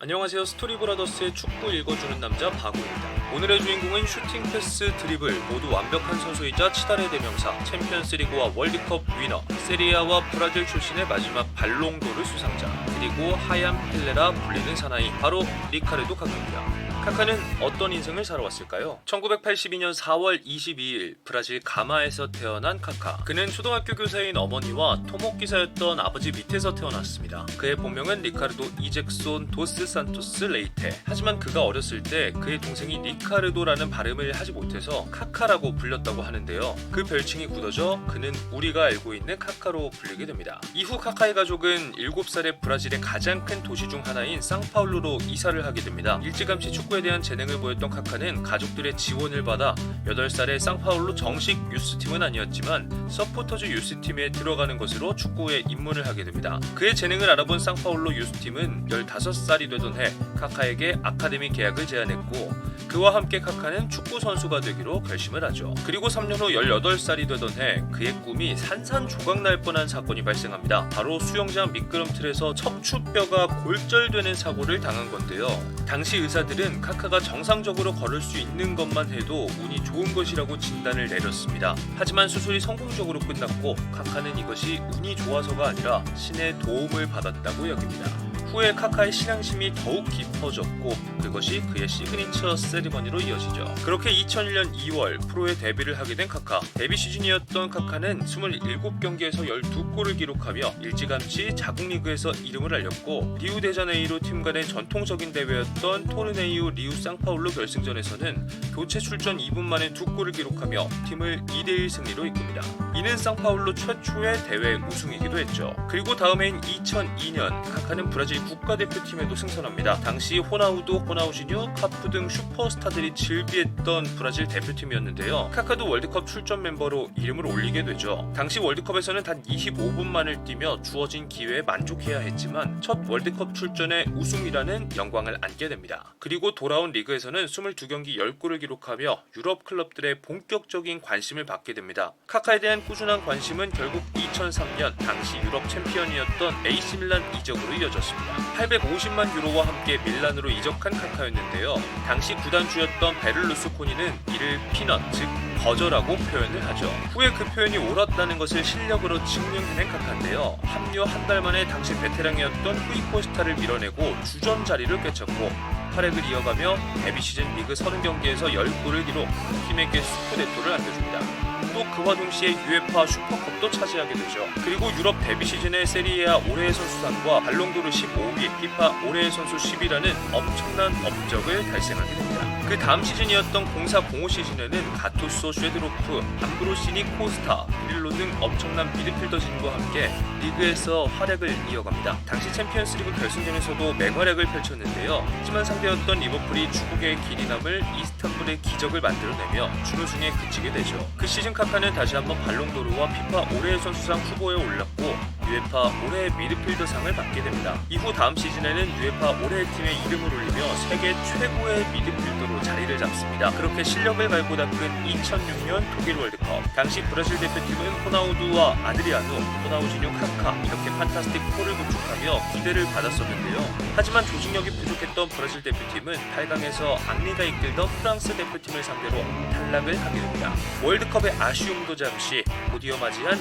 안녕하세요. 스토리브라더스의 축구 읽어주는 남자 바구입니다. 오늘의 주인공은 슈팅, 패스, 드리블 모두 완벽한 선수이자 치달의 대명사, 챔피언스리그와 월드컵 위너, 세리아와 브라질 출신의 마지막 발롱도르 수상자, 그리고 하얀 펠레라 불리는 사나이, 바로 리카르도 카카입니다. 카카는 어떤 인생을 살아왔을까요? 1982년 4월 22일 브라질 가마에서 태어난 카카. 그는 초등학교 교사인 어머니와 토목기사였던 아버지 밑에서 태어났습니다. 그의 본명은 리카르도 이젝손 도스 산토스 레이테. 하지만 그가 어렸을 때 그의 동생이 리카르도라는 발음을 하지 못해서 카카라고 불렸다고 하는데요. 그 별칭이 굳어져 그는 우리가 알고 있는 카카로 불리게 됩니다. 이후 카카의 가족은 7살에 브라질의 가장 큰 도시 중 하나인 상파울루로 이사를 하게 됩니다. 일찌감치 축구에 대한 재능을 보였던 카카는 가족들의 지원을 받아 8살에 상파울루 정식 유스팀은 아니었지만 서포터즈 유스팀에 들어가는 것으로 축구에 입문을 하게 됩니다. 그의 재능을 알아본 상파울루 유스팀은 15살이 되던 해 카카에게 아카데미 계약을 제안했고, 그와 함께 카카는 축구 선수가 되기로 결심을 하죠. 그리고 3년 후 18살이 되던 해 그의 꿈이 산산조각 날 뻔한 사건이 발생합니다. 바로 수영장 미끄럼틀에서 척추뼈가 골절되는 사고를 당한 건데요. 당시 의사들은 카카가 정상적으로 걸을 수 있는 것만 해도 운이 좋은 것이라고 진단을 내렸습니다. 하지만 수술이 성공적으로 끝났고 카카는 이것이 운이 좋아서가 아니라 신의 도움을 받았다고 여깁니다. 후에 카카의 신앙심이 더욱 깊어졌고 그것이 그의 시그니처 세리머니로 이어지죠. 그렇게 2001년 2월 프로에 데뷔를 하게 된 카카. 데뷔 시즌이었던 카카는 27경기에서 12골을 기록하며 일찌감치 자국 리그에서 이름을 알렸고, 리우데자네이루 팀 간의 전통적인 대회였던 토르네이우 리우 상파울루 결승전에서는 교체 출전 2분 만에 2골을 기록하며 팀을 2대1 승리로 이끕니다. 이는 상파울루 최초의 대회 우승이기도 했죠. 그리고 다음 해인 2002년 카카는 브라질 국가대표팀에도 승선합니다. 당시 호나우두, 호나우지뉴, 카프 등 슈퍼스타들이 즐비했던 브라질 대표팀이었는데요. 카카도 월드컵 출전 멤버로 이름을 올리게 되죠. 당시 월드컵에서는 단 25분만을 뛰며 주어진 기회에 만족해야 했지만 첫 월드컵 출전에 우승이라는 영광을 안게 됩니다. 그리고 돌아온 리그에서는 22경기 10골을 기록하며 유럽 클럽들의 본격적인 관심을 받게 됩니다. 카카에 대한 꾸준한 관심은 결국 2003년 당시 유럽 챔피언이었던 AC밀란 이적으로 이어졌습니다. 850만 유로와 함께 밀란으로 이적한 카카였는데요. 당시 구단주였던 베를루스코니는 이를 피넛, 즉 거저라고 표현을 하죠. 후에 그 표현이 옳았다는 것을 실력으로 증명해낸 카카인데요. 합류 한 달 만에 당시 베테랑이었던 후이코스타를 밀어내고 주전 자리를 꿰찼고 활약을 이어가며 데뷔 시즌 리그 30경기에서 10골을 기록, 팀에게 스쿠데토를 안겨줍니다. 또 그와 동시에 UEFA 슈퍼컵도 차지하게 되죠. 그리고 유럽 데뷔 시즌에 세리에아 올해의 선수상과 발롱도르 15위, 피파 올해의 선수 10위라는 엄청난 업적을 달성하게 됩니다. 그 다음 시즌이었던 04-05 시즌에는 가투소, 쉐드로프, 암브로시니, 코스타, 빌로 등 엄청난 미드필더진과 함께 리그에서 활약을 이어갑니다. 당시 챔피언스리그 결승전에서도 맹활약을 펼쳤는데요. 하지만 상대였던 리버풀이 축구계의 길이 남을 이스탄불의 기적을 만들어내며 준우승에 그치게 되죠. 그 시즌 카카는 다시 한번 발롱도르와 피파 올해의 선수상 후보에 올랐고 UEFA 올해의 미드필더상을 받게 됩니다. 이후 다음 시즌에는 UEFA 올해의 팀에 이름을 올리며 세계 최고의 미드필더로 자리를 잡습니다. 그렇게 실력을 갈고 닦은 2006년 독일 월드컵. 당시 브라질 대표팀은 호나우두와 아드리아누, 호나우지뉴, 카카 이렇게 판타스틱 4를 구축하며 기대를 받았었는데요. 하지만 조직력이 부족했던 브라질 대표팀은 8강에서 앙리가 이끌던 프랑스 대표팀을 상대로 탈락을 하게 됩니다. 월드컵의 아쉬움도 잠시 곧이어 맞이한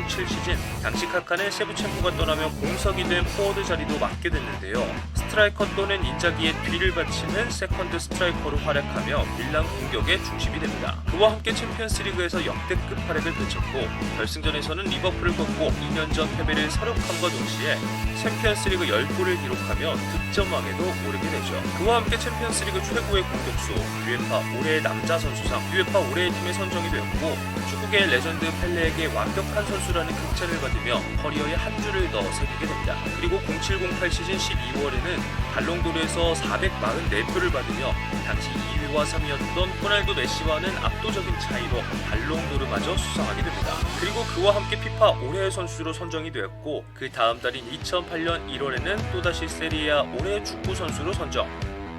06-07 시즌. 당시 카카는 세부챔프가 떠나며 공석이 된 포워드 자리도 맡게 됐는데요. 스트라이커 또는 인자기의 뒤를 받치는 세컨드 스트라이커로 활약하며 밀란 공격의 중심이 됩니다. 그와 함께 챔피언스리그에서 역대급 활약을 펼쳤고 결승전에서는 리버풀을 꺾고 2년 전 패배를 서력함과 동시에 챔피언스리그 10골을 기록하며 득점왕에도 오르게 되죠. 그와 함께 챔피언스리그 최고의 공격수, UEFA 올해의 남자 선수상, UEFA 올해의 팀에 선정이 되었고 축구계의 레전드 펠레에게 완벽한 선수라는 극찬을 받으며 커리어의 한 줄을 더 새기게 됩니다. 그리고 07-08 시즌 12월에는 발롱도르에서 444표를 받으며 당시 2위와 3위였던 호날두, 메시와는 압도적인 차이로 발롱도르마저 수상하게 됩니다. 그리고 그와 함께 피파 올해의 선수로 선정이 되었고 그 다음 달인 2008년 1월에는 또다시 세리에아 올해의 축구 선수로 선정.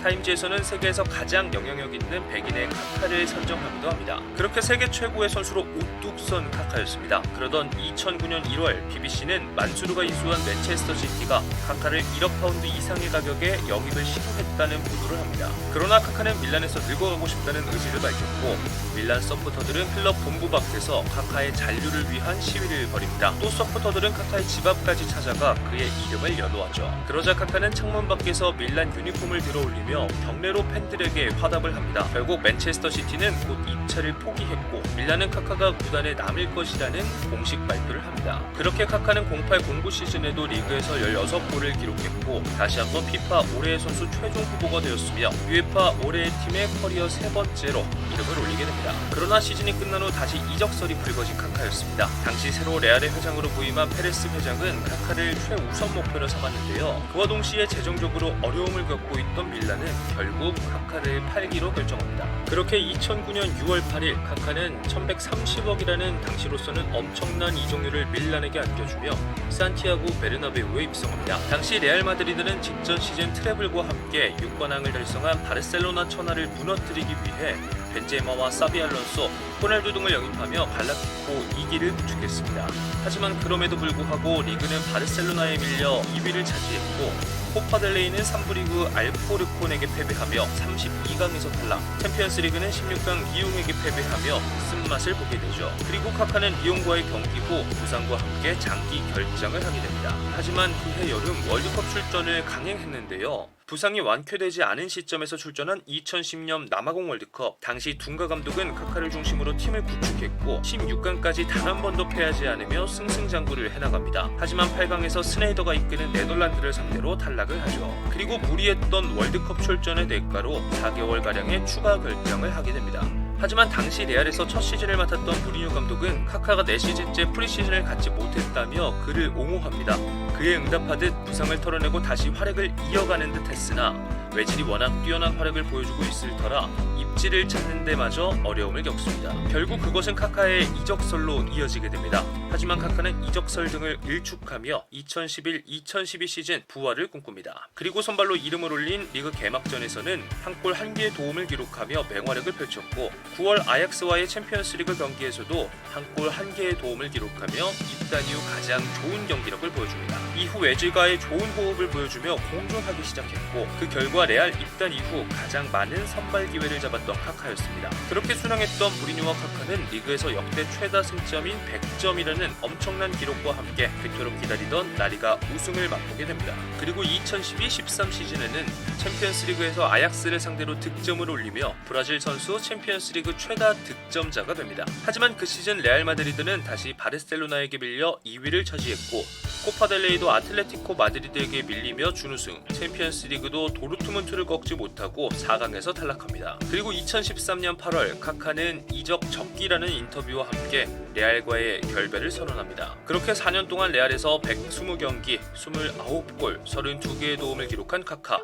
타임지에서는 세계에서 가장 영향력 있는 백인의 카카를 선정하기도 합니다. 그렇게 세계 최고의 선수로 우뚝 선 카카였습니다. 그러던 2009년 1월 BBC는 만수르가 이수한 맨체스터 시티가 카카를 1억 파운드 이상의 가격에 영입을 시도했다는 보도를 합니다. 그러나 카카는 밀란에서 늙어가고 싶다는 의지를 밝혔고 밀란 서포터들은 클럽 본부 밖에서 카카의 잔류를 위한 시위를 벌입니다. 또 서포터들은 카카의 집 앞까지 찾아가 그의 이름을 연호하죠. 그러자 카카는 창문 밖에서 밀란 유니폼을 들어올리며 경례로 팬들에게 화답을 합니다. 결국 맨체스터 시티는 곧 입찰을 포기했고 밀란은 카카가 구단에 남을 것이라는 공식 발표를 합니다. 그렇게 카카는 08-09 시즌에도 리그에서 16골을 기록했고 다시 한번 피파 올해의 선수 최종 후보가 되었으며 UEFA 올해의 팀의 커리어 세 번째로 이름을 올리게 됩니다. 그러나 시즌이 끝난 후 다시 이적설이 불거진 카카였습니다. 당시 새로 레알의 회장으로 부임한 페레스 회장은 카카를 최우선 목표로 삼았는데요. 그와 동시에 재정적으로 어려움을 겪고 있던 밀란은 결국 카카를 팔기로 결정합니다. 그렇게 2009년 6월 8일 카카는 1130억이라는 당시로서는 엄청난 이적료를 밀란에게 안겨주며 산티아고 베르나베우에 입성합니다. 당시 레알 마드리드는 직전 시즌 트래블과 함께 6관왕을 달성한 바르셀로나 천하를 무너뜨리기 위해 벤제마와 사비 알론소, 호날두 등을 영입하며 갈라티코 2기를 구축했습니다. 하지만 그럼에도 불구하고 리그는 바르셀로나에 밀려 2위를 차지했고 코파델레이는 3부 리그 알코르콘에게 패배하며 32강에서 탈락, 챔피언스리그는 16강 리옹에게 패배하며 쓴맛을 보게 되죠. 그리고 카카는 리옹과의 경기 후 부상과 함께 장기 결장을 하게 됩니다. 하지만 그해 여름 월드컵 출전을 강행했는데요. 부상이 완쾌되지 않은 시점에서 출전한 2010년 남아공 월드컵, 당시 둥가 감독은 카카를 중심으로 팀을 구축했고 16강까지 단 한 번도 패하지 않으며 승승장구를 해나갑니다. 하지만 8강에서 스네이더가 이끄는 네덜란드를 상대로 탈락을 하죠. 그리고 무리했던 월드컵 출전의 대가로 4개월가량의 추가 결장을 하게 됩니다. 하지만 당시 레알에서 첫 시즌을 맡았던 무리뉴 감독은 카카가 4시즌째 프리시즌을 갖지 못했다며 그를 옹호합니다. 그에 응답하듯 부상을 털어내고 다시 활약을 이어가는 듯 했으나 외질이 워낙 뛰어난 활약을 보여주고 있을 터라 입지를 찾는 데마저 어려움을 겪습니다. 결국 그것은 카카의 이적설로 이어지게 됩니다. 하지만 카카는 이적설 등을 일축하며 2011-2012 시즌 부활을 꿈꿉니다. 그리고 선발로 이름을 올린 리그 개막전에서는 한 골 한 개의 도움을 기록하며 맹활약을 펼쳤고 9월 아약스와의 챔피언스리그 경기에서도 한 골 한 개의 도움을 기록하며 입단 이후 가장 좋은 경기력을 보여줍니다. 이후 외질과의 좋은 호흡을 보여주며 공존하기 시작했고 그 결과 레알 입단 이후 가장 많은 선발 기회를 잡았던 카카였습니다. 그렇게 순항했던 무리뉴와 카카는 리그에서 역대 최다 승점인 100점이라는 엄청난 기록과 함께 그토록 기다리던 라리가 우승을 맛보게 됩니다. 그리고 2012-13 시즌에는 챔피언스리그에서 아약스를 상대로 득점을 올리며 브라질 선수 챔피언스리그 최다 득점자가 됩니다. 하지만 그 시즌 레알 마드리드는 다시 바르셀로나에게 밀려 2위를 차지했고 코파델레이도 아틀레티코 마드리드에게 밀리며 준우승, 챔피언스리그도 도르트문트를 꺾지 못하고 4강에서 탈락합니다. 그리고 2013년 8월 카카는 이적 적기라는 인터뷰와 함께 레알과의 결별을 선언합니다. 그렇게 4년 동안 레알에서 120경기, 29골, 32개의 도움을 기록한 카카.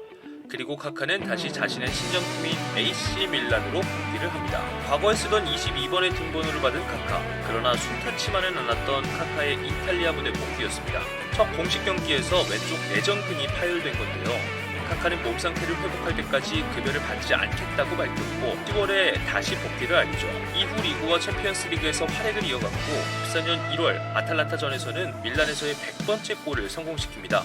그리고 카카는 다시 자신의 친정팀인 AC 밀란으로 복귀를 합니다. 과거에 쓰던 22번의 등번호를 받은 카카. 그러나 순탄치만은 않았던 카카의 이탈리아 무대 복귀였습니다. 첫 공식 경기에서 왼쪽 내전근이 파열된 건데요. 카카는 몸 상태를 회복할 때까지 급여를 받지 않겠다고 밝혔고 10월에 다시 복귀를 알리죠. 이후 리그와 챔피언스리그에서 활약을 이어갔고 14년 1월 아탈란타전에서는 밀란에서의 100번째 골을 성공시킵니다.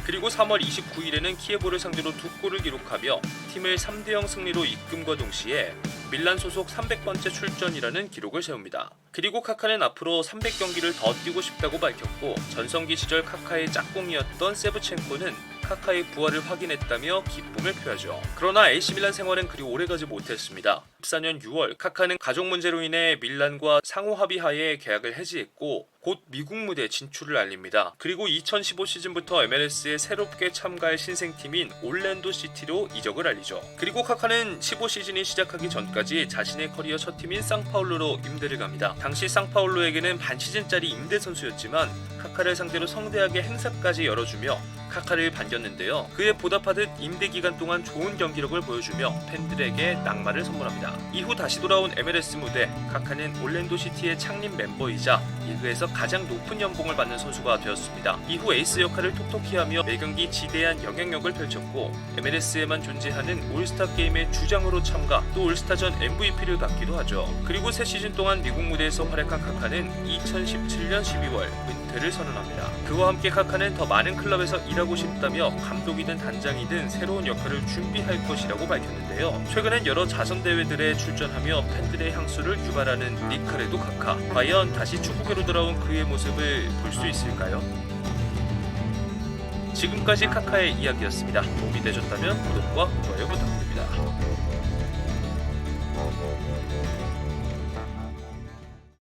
그리고 3월 29일에는 키예보를 상대로 2골을 기록하며 팀을 3대0 승리로 이끈과 동시에 밀란 소속 300번째 출전이라는 기록을 세웁니다. 그리고 카카는 앞으로 300경기를 더 뛰고 싶다고 밝혔고 전성기 시절 카카의 짝꿍이었던 세브첸코는 카카의 부활을 확인했다며 기쁨을 표하죠. 그러나 AC밀란 생활은 그리 오래가지 못했습니다. 14년 6월 카카는 가족 문제로 인해 밀란과 상호 합의하에 계약을 해지했고 곧 미국 무대 진출을 알립니다. 그리고 2015 시즌부터 MLS에 새롭게 참가할 신생팀인 올랜도 시티로 이적을 알리죠. 그리고 카카는 15 시즌이 시작하기 전까지 자신의 커리어 첫 팀인 상파울루로 임대를 갑니다. 당시 상파울루에게는 반 시즌짜리 임대 선수였지만 카카를 상대로 성대하게 행사까지 열어주며 카카를 반겼는데요. 그에 보답하듯 임대 기간 동안 좋은 경기력을 보여주며 팬들에게 낙마를 선물합니다. 이후 다시 돌아온 MLS 무대, 카카는 올랜도 시티의 창립 멤버이자 리그에서 가장 높은 연봉을 받는 선수가 되었습니다. 이후 에이스 역할을 톡톡히 하며 매경기 지대한 영향력을 펼쳤고 MLS에만 존재하는 올스타 게임의 주장으로 참가, 또 올스타전 MVP를 받기도 하죠. 그리고 새 시즌 동안 미국 무대에서 활약한 카카는 2017년 12월 은퇴를 선언합니다. 그와 함께 카카는 더 많은 클럽에서 일하고 싶다며 감독이든 단장이든 새로운 역할을 준비할 것이라고 밝혔는데요. 최근엔 여러 자선 대회들에 출전하며 팬들의 향수를 유발하는 리카르도 카카. 과연 다시 축구계로 돌아온 그의 모습을 볼 수 있을까요? 지금까지 카카의 이야기였습니다. 도움이 되셨다면 구독과 좋아요 부탁드립니다.